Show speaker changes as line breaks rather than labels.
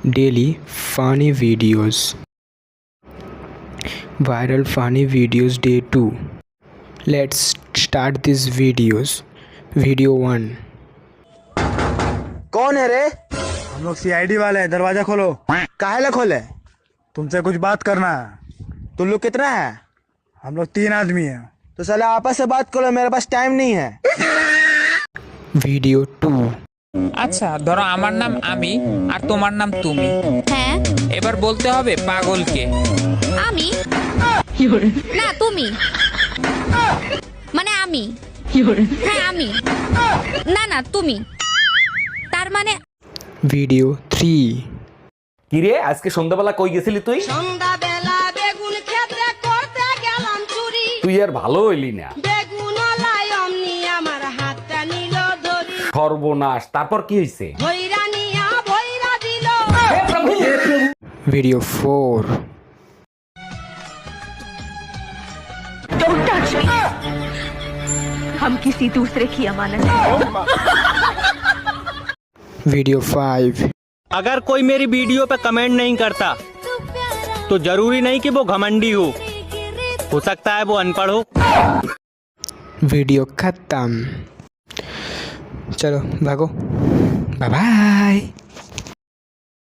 daily funny videos. Viral funny videos day 2. Let's start these videos. Video 1.
कौन है रे?
हम लोग सीआईडी वाले हैं, दरवाजा खोलो।
काहे ला खोले?
तुमसे कुछ बात करना है।
तुम लोग कितना है?
हम लोग 3 आदमी हैं।
तो साला आपस से बात करो, मेरे पास टाइम नहीं है।
ভিডিও 2।
আচ্ছা ধরো আমার নাম আমি আর তোমার নাম তুমি।
হ্যাঁ
এবার বলতে হবে পাগলকে।
আমি না তুমি মানে আমি হ্যাঁ আমি না না তুমি তার মানে
ভিডিও 3।
কিরে আজকে সন্ধ্যাবেলা কই গেছিলি তুই?
সন্ধ্যাবেলা বেগুন ক্ষেত্রে করতে গেলাম চুরি,
তুই আর ভালো হইলি না।
বেগুন লাই অমনি আমার হাতটা নিল ধরি,
সর্বনাশ, তারপর কি হইছে?
ভৈরা নিয়া ভৈরা দিল।
ভিডিও 4।
हम किसी दूसरे की अमानत हैं।
वीडियो 5।
अगर कोई मेरी वीडियो पे कमेंट नहीं करता तो जरूरी नहीं कि वो घमंडी हो सकता है वो अनपढ़ हो।
वीडियो खत्म। चलो भागो, बाय बाय।